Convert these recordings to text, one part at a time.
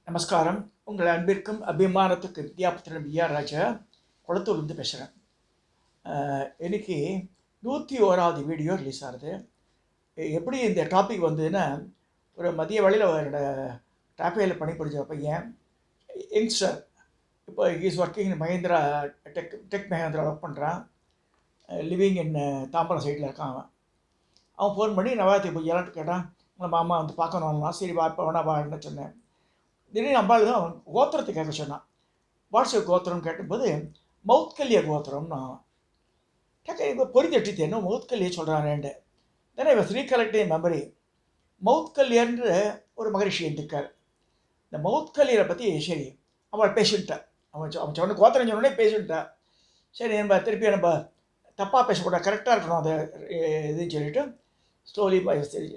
நமஸ்காரம். உங்கள் அன்பிற்கும் அபிமானத்துக்கு வித்யாபுத்திரன் பிஆர் ராஜா குளத்தூர்லேருந்து பேசுகிறேன். இன்னைக்கு 101வது வீடியோ ரிலீஸ் ஆகுது. எப்படி இந்த டாபிக் வந்ததுன்னா, ஒரு மதிய வேளையில் என்னோட டாப்பியில் பணிபுரிஞ்ச பையன் யங்ஸ்டர். இப்போ is working in Mahindra tech Mahindra work பண்ணுறான். லிவிங் இன் தாம்பரம் சைடில் இருக்கான். அவன் ஃபோன் பண்ணி நவாத்தி பூஜைலாம் கேட்டான். உங்களை மாமா வந்து பார்க்கணும்னா சரி வா, இப்போ வேணா வான்னு சொன்னேன். திடீர்னு அம்பாள் தான் அவன் கோத்திரத்தை கேட்க சொன்னான். வாட்ஸ்அப் கோத்திரம் கேட்டபோது மௌத்கல்ய கோத்திரம்னு கேட்க இப்போ பொறி தட்டித்து என்ன மௌத்கல்ய சொல்கிறானேண்டு. தென் ஐ வாஸ் ரீகலெக்டிங் மெமரி. மௌத்கல்யன்ற ஒரு மகரிஷி இருக்கார். இந்த மௌத்கல்யரை பற்றி சரி அவள் பேஷண்ட்டா அவன் சொன்ன கோத்திரம் சொன்னோடனே பேஷண்ட்டா சரி நம்ம திருப்பி நம்ம தப்பாக பேசக்கூடாது, கரெக்டாக இருக்கணும் அது இதுன்னு சொல்லிவிட்டு slowly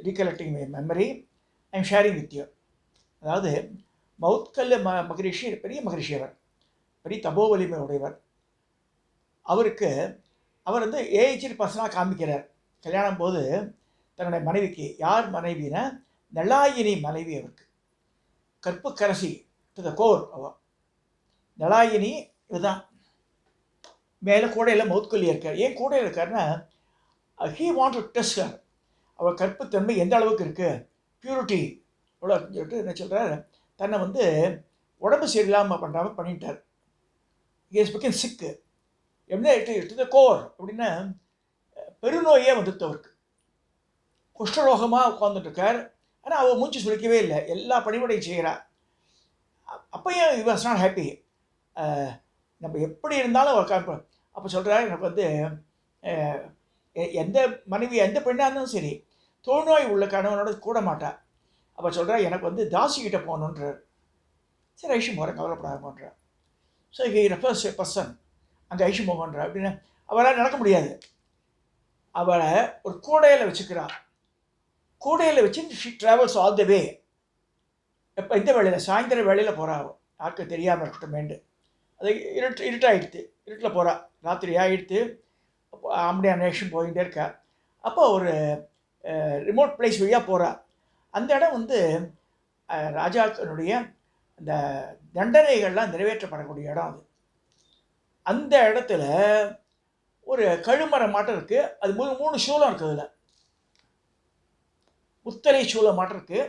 recollecting memory I am sharing with you. அதாவது மௌத்கல்ய மகரிஷி பெரிய மகரிஷி, அவர் பெரிய தபோவலிமை உடையவர். அவர் வந்து ஏஜ்டு பர்சனாக காமிக்கிறார். கல்யாணம் போது தன்னுடைய மனைவிக்கு, யார் மனைவினா நலாயினி மனைவி, அவருக்கு கற்புக்கரசி டு த கோர். அவள் நலாயினி இதுதான். மேலே கூடையில் மௌத்கல்யா இருக்கார். ஏன் கூடையில் இருக்காருன்னா he want to test her. அவள் கற்புத்தன்மை எந்த அளவுக்கு இருக்குது, பியூரிட்டி எவ்வளோ சொல்லிட்டு என்ன சொல்கிறார், தன்னை வந்து உடம்பு சரியில்லாமல் பண்ணுறாமல் பண்ணிட்டார். இஸ் பிகன் சிக்கு. என்ன டு த கோர் அப்படின்னா பெருநோயே வந்துட்டு அவருக்கு குஷ்டரோகமாக உட்காந்துட்டுருக்கார். ஆனால் அவள் மூச்சு சுழிக்கவே இல்லை, எல்லா பணிமுறையும் செய்கிறார். அப்போயும் யூ வாஸ் நாட் ஹாப்பி. நம்ம எப்படி இருந்தாலும் அவர் அப்போ சொல்கிறார், எனக்கு வந்து எந்த மனைவி எந்த பெண்ணாக இருந்தாலும் சரி தொழுநோய் உள்ள கணவனோட கூட மாட்டார். அப்போ சொல்கிறார், எனக்கு வந்து தாசிக்கிட்ட போகணுன்றார். சரி ஐஷு போகிறேன், கவலைப்படாதோன்றார். So he refers a person அங்கே ஐஷு போகன்றார். அப்படின்னா அவரால் நடக்க முடியாது. அவரை ஒரு கூடையில் வச்சுக்கிறார். கூடையில் வச்சு ஷி ட்ராவல்ஸ் ஆல் த வே. எப்போ இந்த வேளையில் சாயந்தர வேளையில் போகிறா, யாருக்கு தெரியாமல் இருக்கட்டுமேண்டு. அது இருட்டாயிடுத்து, இருட்டில் போகிறா, ராத்திரி ஆகிடுத்து. ஆம்படியா நேஷன் போயிட்டே இருக்கா. அப்போ ஒரு ரிமோட் பிளேஸ் வழியாக போகிறா. அந்த இடம் வந்து ராஜாக்களுடைய அந்த தண்டனைகள்லாம் நிறைவேற்றப்படக்கூடிய இடம் அது. அந்த இடத்துல ஒரு கழுமரம் மாட்டம் இருக்குது. அது 3 சூலம் இருக்குது. அதில் முத்தலை சூளம் மாட்டம் இருக்குது.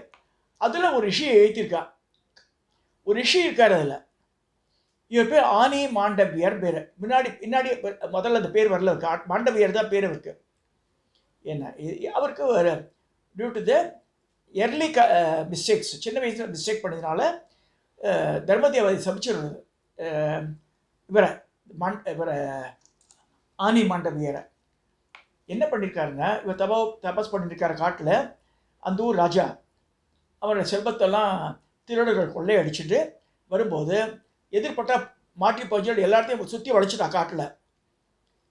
அதில் ஒரு ரிஷியை எழுத்திருக்கா. ஒரு ரிஷி இருக்கார் அதில். இவர் பேர் ஆனி மாண்டவியர் பேர். பின்னாடி முதல்ல அந்த பேர் வரல இருக்கு. மாண்டவியர் தான் பேர் இருக்கு. என்ன அவருக்கு due to the early mistakes, சின்ன வயசில் மிஸ்டேக் பண்ணதுனால தர்மதேவதை சபிச்சிடுறது இவரை ஆனி மாண்டவியரை. என்ன பண்ணியிருக்காருன்னா, இவர் தபஸ் பண்ணியிருக்காரு காட்டில். அந்த ஊர் ராஜா அவரோட செல்வத்தெல்லாம் திருடர்கள் கொள்ளை அடிச்சுட்டு வரும்போது எதிர்பட்டால் மாட்டி போச்சு எல்லாத்தையும் சுற்றி வளைச்சிட்டா காட்டில்.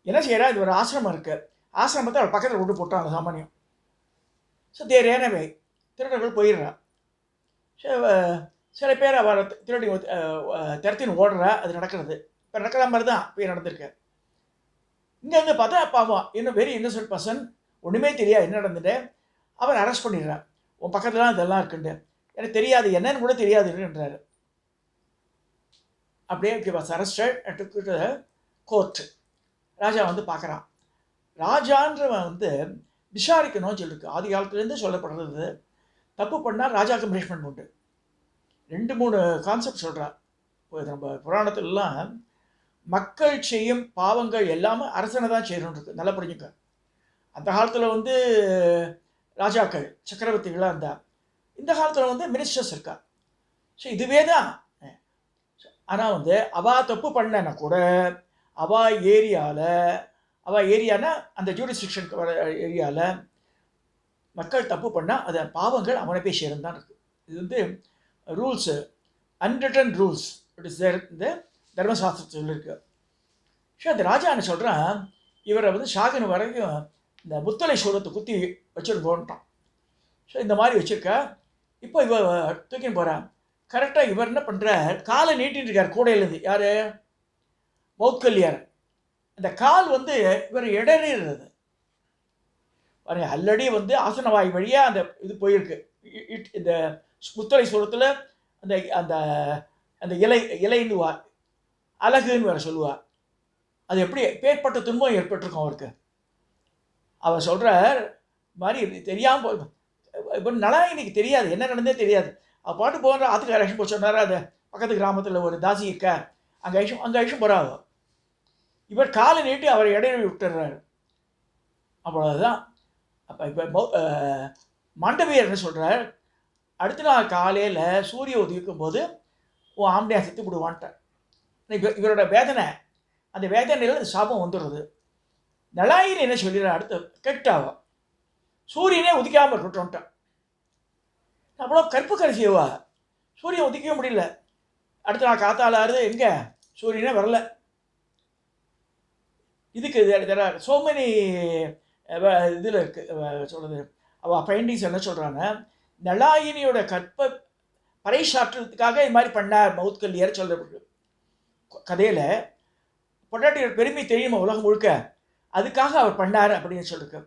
என்ன செய்கிறா, இது ஒரு ஆசிரமம் இருக்குது. ஆசிரமத்தை அவர் பக்கத்தில் விட்டு போட்டான் அந்த சாமானியம். ஸோ தேர் ஏனவே திருடர்கள் போயிடுறா. சில பேர் அவரை திருடி திறத்தின்னு ஓடுறா. அது நடக்கிறது. இப்போ நடக்கிற மாதிரி தான் இப்போ நடந்திருக்கு. இங்கேருந்து பார்த்தா பாவம் இன்னும் வெரி இன்னசென்ட் பர்சன், ஒன்றுமே தெரியாது என்ன நடந்துட்டு. அவர் அரெஸ்ட் பண்ணிடுறார். உன் பக்கத்துலாம் இதெல்லாம் இருக்குண்டு, எனக்கு தெரியாது, என்னன்னு கூட தெரியாதுன்றாரு. அப்படியே he was arrested and took to the court. Raja வந்து பார்க்குறான். ராஜான்றவன் வந்து விசாரிக்கணும்னு சொல்லியிருக்கு. ஆதி காலத்துலேருந்து சொல்லப்படுறது. தப்பு பண்ணால் ராஜாவுக்கு பனிஷ்மெண்ட் உண்டு. 2-3 கான்செப்ட் சொல்கிறார். நம்ம புராணத்துலலாம் மக்கள் செய்யும் பாவங்கள் எல்லாமே அரசனை தான் செய்யணுன்றது நல்லா புரிஞ்சுக்க. அந்த காலத்தில் வந்து ராஜாக்கள் சக்கரவர்த்திகளாக இருந்தால், இந்த காலத்தில் வந்து மினிஸ்டர்ஸ் இருக்கா. ஸோ இதுவே தான். ஆனால் வந்து அவள் தப்பு பண்ணனா கூட அவள் ஏரியானா அந்த ஜூரிஸ்டிக்ஷனுக்கு வர ஏரியாவில் மக்கள் தப்பு பண்ணால் அதை பாவங்கள் அவனை போய் சேரும் தான் இருக்குது. இது வந்து rules, unwritten rules. It is there இந்த தர்மசாஸ்திரத்தில் சொல்லியிருக்கு. ஸோ அந்த ராஜா என்ன சொல்கிறான், இவரை வந்து ஷாகன் வரைக்கும் இந்த முத்தலை சூரத்தை குத்தி வச்சுருக்கோன்ட்டான். ஸோ இந்த மாதிரி வச்சுருக்கா. இப்போ இவ தூக்கின்னு போகிறான். கரெக்டாக இவர் என்ன பண்ணுறார், காலை நீட்டின்னு இருக்கார் கூடையிலேருந்து. யார், மௌத்கல்யார். அந்த கால் வந்து இவர் இடறிடுறது பாருங்க. ஆல்ரெடி வந்து ஆசனவாய் வழியாக அந்த இது போயிருக்கு. இந்த முத்தலை சூரத்தில் அந்த அந்த அந்த இலைன்னுவா, அழகுன்னு வேறு சொல்லுவா. அது எப்படி பேர்பட்ட துன்பம் ஏற்பட்டிருக்கும் அவருக்கு. அவர் சொல்கிறார், மாதிரி தெரியாமல் இப்போ நலாயினிக்கு தெரியாது, என்ன நடந்தே தெரியாது. அவள் பாட்டு போகிற ஆத்துக்கு அழைச்சிட்டு போய் சொன்னார். அது பக்கத்து கிராமத்தில் ஒரு தாசி இருக்கா, அங்கே அழைச்சும் போகிறாவோ. இவர் காலை நீட்டி அவரை இடையில விட்டுறாரு. அவ்வளோதான். அப்போ இப்போ மாண்டவியர் என்ன சொல்கிறார், அடுத்த நாள் காலையில் சூரிய உதவிக்கும் போது உன் ஆம்படியா செத்து விடுவான்ட்டார். இவரோட வேதனை, அந்த வேதனையில் சாபம் வந்துடுறது. நலாயினி என்ன சொல்லிடுற, அடுத்து கெட்டாவா சூரியனே உதிக்காமல் இருக்கட்டும்ட்டான். அவ்வளோ கற்பு கரிசியவா, சூரியன் உதிக்கவே முடியல. அடுத்த நாள் காத்தாலாருது, எங்கே சூரியனே வரல. இதுக்கு ஸோ மெனி இதில் இருக்குது சொல்கிறது. அவள் ஃபைண்டிங்ஸ் என்ன சொல்கிறாங்க, நலாயினியோட கற்பை பறைசாற்றுறதுக்காக இது மாதிரி பண்ணார் மவுத்கல்யர் சொல்கிறது. கதையில் பொண்டாட்டியோட பெருமை தெரியுமா உலகம் முழுக்க, அதுக்காக அவர் பண்ணார் அப்படின்னு சொல்லிருக்கு.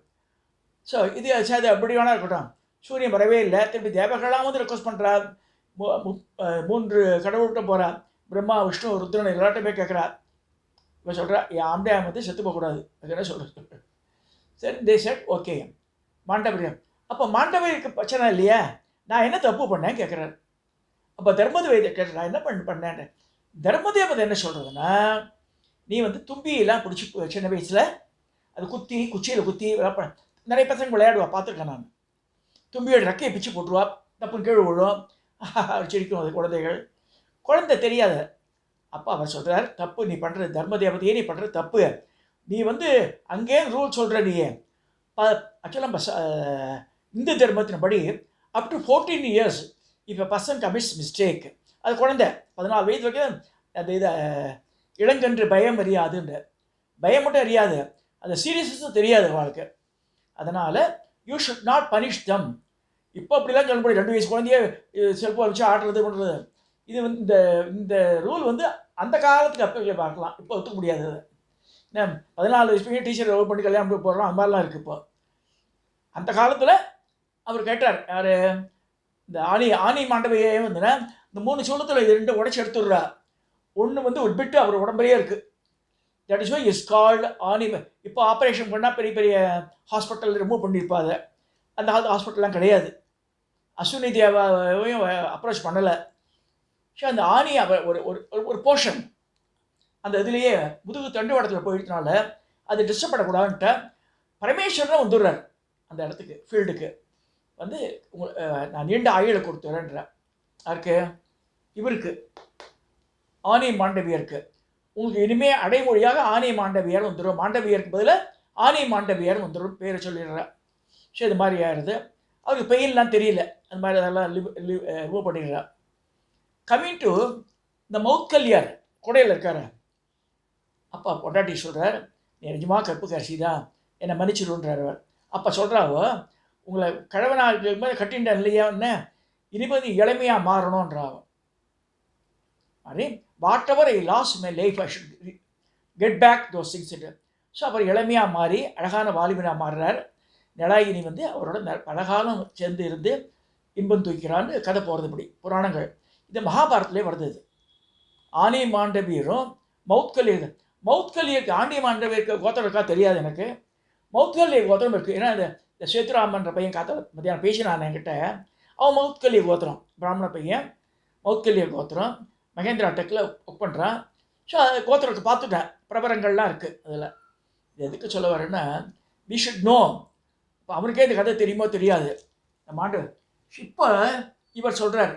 ஸோ இது அது அப்படி வேணா இருக்கட்டும். சூரியன் வரவே இல்லை. திருப்பி தேவர்களாம் வந்து ரெக்வஸ்ட் பண்ணுறார். 3 கடவுள்கிட்ட போகிறார், பிரம்மா விஷ்ணு ருத்ரன் எல்லார்ட்டும் போய் கேட்குறார். இப்போ சொல்கிறா, என் ஆம்படியா வந்து செத்து போகக்கூடாது. அது என்ன சொல்கிறது. சரி, தே செட் ஓகே. மாண்டவியம், அப்போ மாண்டவியருக்கு பிரச்சனை இல்லையா, நான் என்ன தப்பு பண்ணேன் கேட்குறாரு. அப்போ தர்மதேவதை கேட்குறேன், நான் என்ன பண்ணேன். தர்மதேவதை என்ன சொல்கிறதுன்னா, நீ வந்து தும்பியெல்லாம் பிடிச்சி சின்ன வயசில் அது குத்தி குச்சியில் குத்தி நிறைய பசங்க விளையாடுவா, பார்த்துருக்கேன் நான். தும்பியோட ரெக்கையை பிச்சு போட்டுருவா, தப்புன்னு கீழே விழும், சிரிக்கும் அது குழந்தைகள். குழந்தை தெரியாத. அப்பா அவர் சொல்கிறார், தப்பு நீ பண்ணுறது, தர்மதேவதையே நீ பண்ணுறது தப்பு. நீ வந்து அங்கேயே ரூல் சொல்கிற. நீ ஆக்சுவலாக நம்ம இந்து தர்மத்தின்படி அப் டு 14 years இப்போ பர்சன் கமிட்ஸ் மிஸ்டேக், அது குழந்தை 14 வயது வரைக்கும் அந்த இதை இளங்கன்று பயம் அறியாதுன்ற, பயம் மட்டும் அறியாது, அந்த சீரியஸ்னஸும் தெரியாது அவளுக்கு. அதனால் யூ ஷுட் நாட் பனிஷ் தம். இப்போ அப்படிலாம் சொல்ல முடியாது. 2 வயசு குழந்தைய செல்ஃபோன் வச்சு ஆடுறது பண்ணுறது. இது வந்து இந்த ரூல் வந்து அந்த காலத்துக்கு அப்போ பார்க்கலாம், இப்போ ஒத்துக்க முடியாது. 14 வயசு டீச்சர் லவ் பண்ணி கல்யாணம் பண்ணி போடுறோம், அந்த மாதிரிலாம் இருக்குது இப்போ. அந்த காலத்தில் அவர் கேட்டார், யார் இந்த ஆனி மாண்டவையே வந்துன்னா இந்த 3 சூலத்தில் இது 2 உடச்சி எடுத்துடுறா. ஒன்று வந்து ஒரு பிட்டு அவர் உடம்புலேயே இருக்குது. That is why is called ஆனி. இப்போ ஆப்ரேஷன் பண்ணால் பெரிய பெரிய ஹாஸ்பிட்டல் ரிமூவ் பண்ணியிருப்பாங்க. அந்த ஹாஸ்பிட்டல்லாம் கிடையாது. அஸ்வினி தேவாவையும் அப்ரோச் பண்ணலை. ஸோ அந்த ஆணி ஒரு ஒரு போர்ஷன் அந்த இதுலேயே முதுகு தண்டுவாடத்தில் போயிட்டனால அது டிஸ்டர்ப் பண்ணக்கூடாதுன்ட்டு பரமேஸ்வரன் வந்துடுறார் அந்த இடத்துக்கு, ஃபீல்டுக்கு வந்து. நான் நீண்ட ஆயுளை கொடுத்துறேன்ற யாருக்கு, இவருக்கு ஆனி மாண்டவியருக்கு. உங்களுக்கு இனிமேல் அடைமொழியாக ஆனி மாண்டவியர் வந்துடும், மாண்டவியருக்கு பதில் ஆனி மாண்டவியர் வந்துடும் பேரை சொல்லிடுறேன். ஸோ இது மாதிரி ஆயிடுது. அவருக்கு பெயின்லாம் தெரியல, அந்த மாதிரி அதெல்லாம் ரிமூவ் பண்ணிடுறார். கம்மிங் டு இந்த மவுத்கல்யர் கொடையில் இருக்கார். அப்பா பொண்டாட்டி சொல்கிறார், நீ நிஜமாக கற்பு கரிசி தான், என்னை மன்னிச்சிடுன்றார் அவர். அப்போ சொல்கிறாவோ, உங்களை கிழவனாக இருக்கும்போது கட்டின்டேன் இல்லையா, என்ன இனிமேல் நீ இளமையாக மாறணுன்றாவோ. மாதிரி whatever I lost my life I should get back those things it. So அவர் இளமையாக மாறி அழகான வாலிபனாக மாறுறார். நலாயினி வந்து அவரோட பலகாலம் சேர்ந்து இருந்து இன்பம் தூக்கிறான்னு கதை போகிறது. இப்படி புராணங்கள் இது மகாபாரதத்திலே வருது. இது ஆனி மாண்டவியரும் மவுத்கல்யருக்கு ஆண்டி மாண்டவியருக்கு கோத்திரம் இருக்கா தெரியாது எனக்கு. மவுத்கல்ய கோத்திரம் இருக்குது. ஏன்னா இந்த சேத்துராமன்ற பையன் மத்தியானம் பேசினான் என்கிட்ட. அவன் மவுத்கல்ய கோத்திரம், பிராமண பையன், மவுத்கல்ய கோத்திரம், மகேந்திரா டெக்கில் ஒர்க் பண்ணுறான். ஸோ அது கோத்திரத்தை பார்த்துட்டேன், பிரபரங்கள்லாம் இருக்குது அதில். இது எதுக்கு சொல்ல வரேன்னா, வி ஷுட் நோ. இப்போ அவனுக்கே இந்த கதை தெரியுமோ தெரியாது மாண்டு. இப்போ இவர் சொல்கிறார்,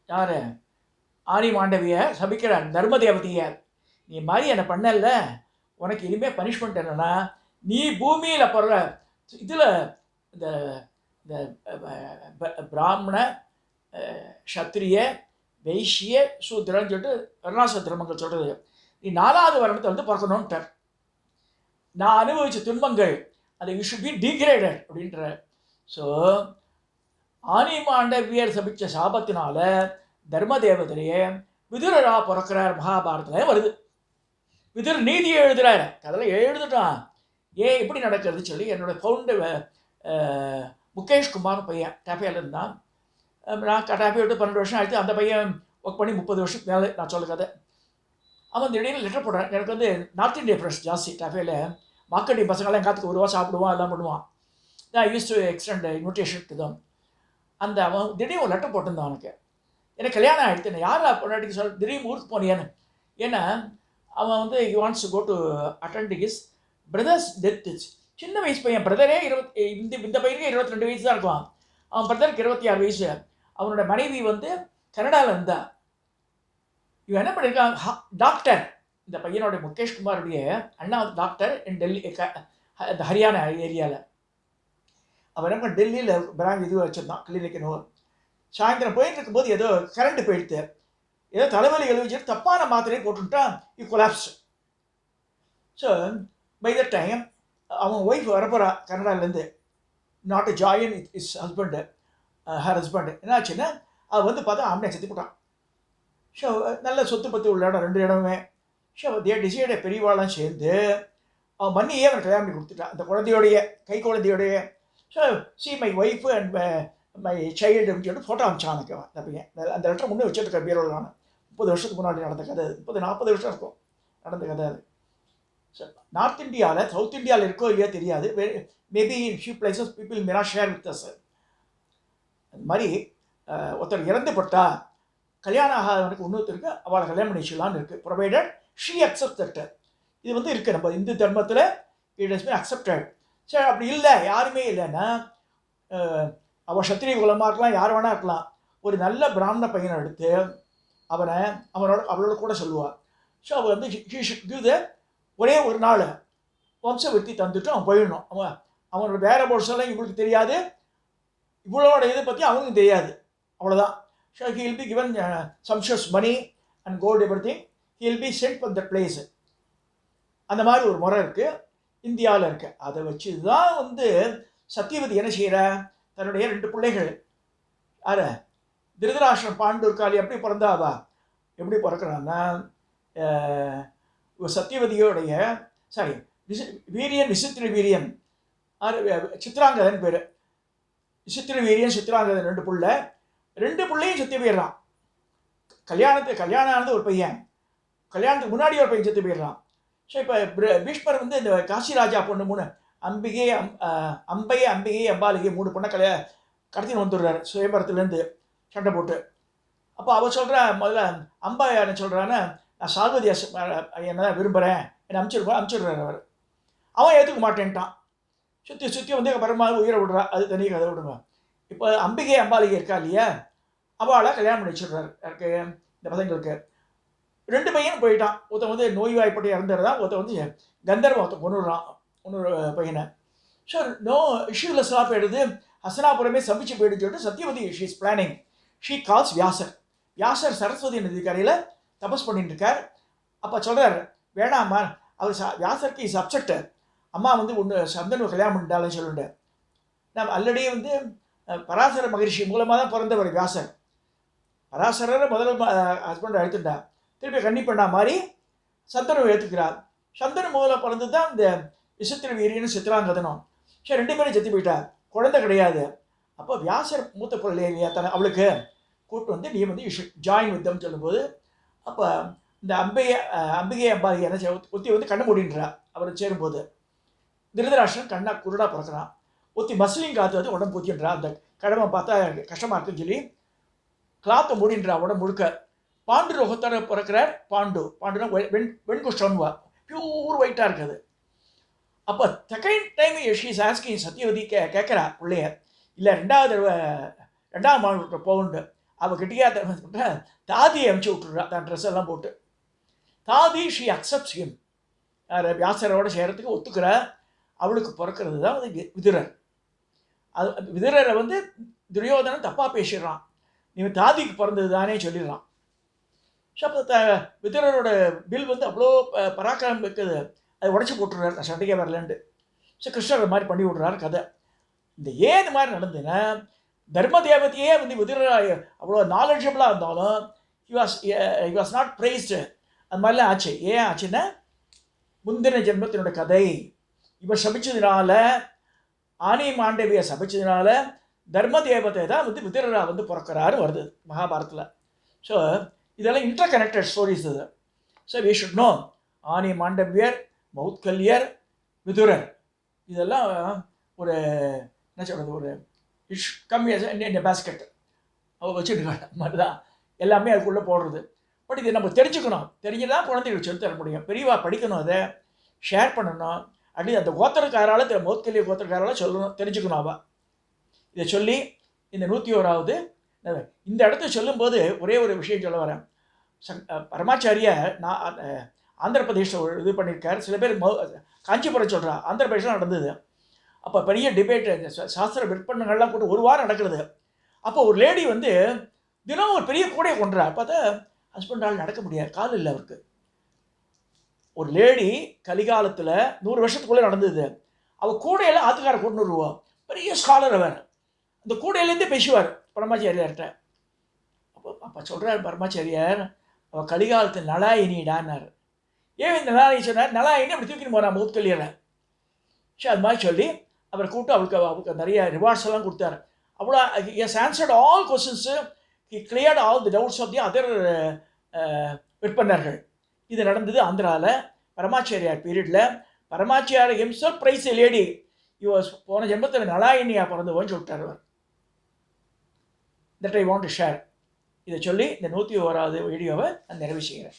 யார் ஆனி மாண்டவியை சபிக்கிறார் தர்மதேவதையை. நீ மாதிரி என்னை பண்ணல, உனக்கு இனிமேல் பனிஷ்மெண்ட் என்னென்னா, நீ பூமியில் போடுற இதில் இந்த பிராமண சத்திரிய வைஷ்ய சூத்திரன்னு சொல்லிட்டு வர்ணாசிர தர்மங்கள் சொல்கிறது, நீ 4வது வருடத்தை வந்து பிறக்கணும்ட்டார். நான் அனுபவித்த துன்பங்கள் அது யூ ஷுட் பி டிகிரேடட் அப்படின்ற. ஸோ ஆனி மாண்டவியர் சபிச்ச சாபத்தினால தர்மதேவதையே விதுரராக பிறக்கிறார். மகாபாரதத்தில் வருது. விதுர நீதியை எழுதுகிறார், கதையில் எழுதுட்டான். ஏன் இப்படி நடக்கிறது சொல்லி என்னோடய ஃபவுண்டர் முகேஷ் குமார் பையன் டேஃபையில் இருந்தான். நான் டாஃபி விட்டு 12 வருஷம் ஆயிடுச்சு. அந்த பையன் ஒர்க் பண்ணி 30 வருஷத்துக்கு மேலே நான் சொல்ல கதை. அவன் திடீர்னு லெட்டர் போடுறான். எனக்கு வந்து நார்த் இந்தியா ஃப்ரெண்ட்ஸ் ஜாஸ்தி டாஃபியில். மார்க்கெட்டிங் பசங்களாம் எங்காத்துக்கு வருவான், சாப்பிடுவான், எல்லாம் பண்ணுவான். நான் use to extend invitation to them. அந்த அவன் திடீர்னு ஒரு லெட்டர் போட்டிருந்தான் அவனுக்கு. எனக்கு கல்யாணம் ஆகிடுச்சு. நான் யார் பொண்டாட்டிக்கு சொல்ல திடீர்னு ஊருக்கு போனியான்னு. ஏன்னா அவன் வந்து he wants to go to attend his brother's death. சின்ன வயசு பையன். பிரதரே இந்த பையனுக்கு 22 வயசு தான் இருக்கும். அவன் பிரதருக்கு 26 வயசு. அவனோட மனைவி வந்து கனடாவில் இருந்தா. இவன் என்ன பண்ணியிருக்கான், டாக்டர். இந்த பையனோட முகேஷ் குமாருடைய அண்ணா வந்து டாக்டர் இன் டெல்லி, இந்த ஹரியானா ஏரியாவில். அவன் என்ன பண்ண டெல்லியில் பிராங்க் இது வச்சுருந்தான், கிளினிக். சாயந்தரம் போயிட்டு இருக்கும்போது ஏதோ கரண்ட் போயிடுத்து. ஏதோ தலைவலி எழுதிட்டு தப்பான மாத்திரையை போட்டுட்டான். Collapse. So by the time அவன் ஒய்ஃப் வரப்போறா கனடாலேருந்து. Not join is husband, her husband. என்னாச்சுன்னா அவள் வந்து பார்த்தா அவனே செத்து போட்டான். ஸோ நல்ல சொத்து பற்றி உள்ள இடம், 2 இடமே. ஸோ தே டிசைட பெரியவாளாம் சேர்ந்து அவன் மண்ணியே அவன் கல்யாணம் பண்ணி கொடுத்துட்டான், அந்த குழந்தையோடைய, கை குழந்தையோடைய. So she my wife and my child அப்படின்னு சொல்லிட்டு ஃபோட்டோ அமிச்சான் எனக்கு அந்த பையன். அந்த லெட்டர் முன்னே வச்சுருக்கேன் பீரோவில். நான் 30 வருஷத்துக்கு முன்னாடி நடந்த கதை, 30-40 வருஷம் இருக்கும் நடந்த கதை அது. ஸோ நார்த் இந்தியாவில், சவுத் இந்தியாவில் இருக்கோ இல்லையா தெரியாது. Maybe in few places people may not share with us. அந்த மாதிரி ஒருத்தர் இறந்து பட்டா கல்யாணம் ஆகாதவனுக்கு இன்னொருத்தருக்கு அவளை கல்யாணம் பண்ணி வச்சுக்கலான்னு இருக்குது. Provided she accept that. இது வந்து இருக்குது நம்ம இந்து தர்மத்தில். It has been accepted. சரி, அப்படி இல்லை, யாருமே இல்லைன்னா அவள் சத்திரிய குலமாக இருக்கலாம், யார் வேணா இருக்கலாம். ஒரு நல்ல பிராமண பையனை எடுத்து அவளோட கூட சொல்லுவாள். ஸோ அவள் வந்து ஒரே ஒரு நாள் வம்ச விருத்தி தந்துட்டு அவன் போயிடணும். அவனோட வேற போர்ட்ஸெல்லாம் இவங்களுக்கு தெரியாது, இவளோட இதை பற்றி அவனுக்கும் தெரியாது, அவ்வளோதான். So he will be given sumptuous money and gold everything. He will be sent from that place. அந்த மாதிரி ஒரு முறை இருக்குது, இந்தியாவில் இருக்குது. அதை வச்சு தான் வந்து சத்தியவதி என்ன செய்கிற, தன்னுடைய 2 பிள்ளைகள், யார், திருதராஷ்டிரம் பாண்டு இருக்காளி, எப்படி பிறந்தாவா, எப்படி பிறக்கிறான்னா சத்தியவதியோடைய வீரியன், விசித்திர வீரியன், சித்ராங்கதன் பேர். விசித்திர வீரியன், சித்ராங்கதன் 2 பிள்ளை. 2 பிள்ளையும் செத்து போயிடுறான். கல்யாணம் ஆனது ஒரு பையன், கல்யாணத்துக்கு முன்னாடி ஒரு பையன் செத்து போயிடுறான். ஸோ இப்போ பீஷ்மர் வந்து இந்த காசிராஜா பொண்ணு 3 அம்பிகை, அம்பாலிகை 3 பொண்ணை கடத்தின்னு வந்துடுறாரு சுயம்பரத்துலேருந்து சண்டை போட்டு. அப்போ அவள் சொல்கிறா, முதல்ல அம்பா என்ன சொல்கிறான்னு, நான் சால்வதி என்ன தான் விரும்புகிறேன், என்னை அமுச்சிடுறாரு அவர். அவன் ஏற்றுக்க மாட்டேன்ட்டான். சுற்றி வந்து பரமா உயிரை விடுறா, அது தனி கதை விடுங்க. இப்போ அம்பாலிகை இருக்கா இல்லையா, அவளை கல்யாணம் பண்ணி வச்சுடுறாரு யாருக்கு, இந்த பசங்களுக்கு. 2 பையனும் போயிட்டான். ஒருத்தன் வந்து நோய்வாய்ப்பட்டு இறந்துடுறான், ஒருத்தன் வந்து கந்தர்வன் ஒருத்தன் கொண்டுடுறான் இன்னொரு பையனை. ஸோ நோ இஷ்யூலெஸ் ஆஃப் எடுத்து ஹசனாபுரமே சமைச்சு போயிடுன்னு சொல்லிட்டு Satyavati she is planning. She calls Vyasar Saraswati நதி கரையில் தபஸ் பண்ணிட்டு இருக்கார். அப்போ சொல்கிறார், வேணாம்மா, அவர் வியாசருக்கு இஸ் அப்செக்ட், அம்மா வந்து ஒன்று சந்தனு கல்யாணம் பண்ணிட்டாலும் சொல்லிட்டு. நம்ம ஆல்ரெடி வந்து பராசர மகரிஷி மூலமாக தான் பிறந்தவர் வியாசர். பராசரரை முதல்ல ஹஸ்பண்ட் அழுத்துட்டா, திருப்பி கன்னி பண்ணா மாதிரி சந்தனு ஏற்றுக்கிறார். சந்தனு முதல்ல பிறந்து தான் இந்த விசித்திர வீரியனும் சித்ராங்கதனும். சரி, 2 பேரும் செத்து போயிட்டா, குழந்தை கிடையாது. அப்போ வியாசர் மூத்த பிள்ளை இல்லையா, அவளுக்கு கூப்பிட்டு வந்து நீ வந்து ஜாயின் வித்தம்னு சொல்லும்போது, அப்போ இந்த அம்பிகை அம்பாலிகை என்ன ஒத்தி வந்து கண்ணு மூடின்றா. அவரை சேரும்போது திருதராஷ்டிரன் கண்ணா குருடா பிறக்கிறான். ஒத்தி மஸ்லிங் காற்று வந்து உடம்பு ஊற்றின்றா. அந்த கடமை பார்த்தா கஷ்டமாக இருக்குன்னு சொல்லி கிளாத்தை மூடின்றா உடம்பு முழுக்க. பாண்டு ரோகத்தோட பிறக்கிறார். பாண்டுனா வெண்குஷ்டம்வா, பியூர் ஒயிட்டாக இருக்குது. அப்போ second time she's asking Satyavati கேட்குறா பிள்ளைய, இல்லை 2ஆம் மாநிலத்தை போகுண்டு. அவள் கிட்டியா தாதியை அனுப்பிச்சி விட்டுடுறா, தான் ட்ரெஸ் எல்லாம் போட்டு. தாதி ஷீ அக்செப்ட்ஸ் ஹிம், வியாசரோட செய்கிறதுக்கு ஒத்துக்கிறா. அவளுக்கு பிறக்கிறது தான் வந்து விதுரர். அது விதுரரை வந்து துரியோதனன் தப்பாக பேசிடுறான், நீ தாதிக்கு பிறந்தது தானே சொல்லிடுறான். ஸோ அப்போ விதுரரோட பில் வந்து அவ்வளோ பராக்கிரமம் இருக்குது, அதை உடச்சி போட்டுடுறாரு, நான் சண்டைக்கே வரலன்ட்டு. ஸோ கிருஷ்ணர் மாதிரி பண்ணி விட்றாரு கதை. இந்த ஏது மாதிரி நடந்ததுன்னா, தர்ம தேவதையே வந்து விதுரராய் அவ்வளோ நாலேஜபிளாக இருந்தாலும் ஹி வாஸ் நாட் ப்ரைஸ்டு. அது மாதிரிலாம் ஆச்சு. ஏன் ஆச்சுன்னா, முந்தின ஜென்மத்தினோட கதை. இவன் சபிச்சதுனால, ஆனி மாண்டவியை சபிச்சதுனால தர்ம தேவதை தான் வந்து விதுரரா வந்து பிறக்கிறாரு வருது மகாபாரத்தில். ஸோ இதெல்லாம் இன்டர் கனெக்டட் ஸ்டோரிஸ் இது. ஸோ வி ஷுட் நோ ஆனி மாண்டவியர், மௌத்கல்யர், விதுரர், இதெல்லாம் ஒரு என்ன சொல்கிறது, ஒரு இஷ் கம்மி பேஸ்கெட் வச்சுருக்காங்க மாதிரி தான் எல்லாமே அதுக்குள்ளே போடுறது. பட் இதை நம்ம தெரிஞ்சுக்கணும். தெரிஞ்சுதான் குழந்தைகளுக்கு சொல்லி தர முடியும். பெரியவா படிக்கணும், அதை ஷேர் பண்ணணும். அப்படி அந்த கோத்திரக்காரால் மௌத்கல்ய கோத்திரக்காரால் சொல்லணும், தெரிஞ்சுக்கணும். அவள் இதை சொல்லி இந்த 101வது இந்த இடத்த சொல்லும்போது ஒரே ஒரு விஷயம் சொல்ல வரேன். பரமாச்சாரிய நான் ஆந்திர பிரதேசில் இது பண்ணியிருக்கார். சில பேர் காஞ்சிபுரம் சொல்கிறா, ஆந்திர பிரதேசம் நடந்தது. அப்போ பெரிய டிபேட்டு, சாஸ்திர விற்பனைகள்லாம் கூட ஒரு வாரம் நடக்கிறது. அப்போ ஒரு லேடி வந்து தினம் ஒரு பெரிய கூடையை கொண்டுறா. பார்த்தா ஹஸ்பண்டால் நடக்க முடியாது, கால் இல்லை அவருக்கு. ஒரு லேடி கலிகாலத்தில் 100 வருஷத்துக்குள்ளே நடந்தது. அவள் கூடையில் ஆத்துக்கார கொண்டு வருவோம். பெரிய ஸ்காலர் அவர். அந்த கூடையிலேருந்தே பேசுவார் பரமாச்சாரியார்கிட்ட. அப்போ சொல்கிறார் பரமாச்சாரியார், அவள் கலிகாலத்தில் நலாயினிடான்னார். ஏன் இந்த நலாயினி சொன்னார்? நலாயினி அப்படி தூக்கின்னு போகிறான் மௌத்கல்யரை. ஸோ அது மாதிரி சொல்லி அவரை கூப்பிட்டு அவளுக்கு நிறைய ரிவார்ட்ஸ் எல்லாம் கொடுத்தாரு. அவ்வளோ as answered all questions. He cleared all the doubts of the other விற்பனர்கள். இது நடந்தது ஆந்திராவில் பரமாச்சாரியார் பீரியடில். Paramacharyar himself praise a lady. இவர் போன ஜென்மத்தில் நலாயினியா பிறந்தவன்னு சொல்லிட்டார் அவர். That I want to share. இதை சொல்லி இந்த 101வது வீடியோவை நான் நிறைவு செய்கிறேன்.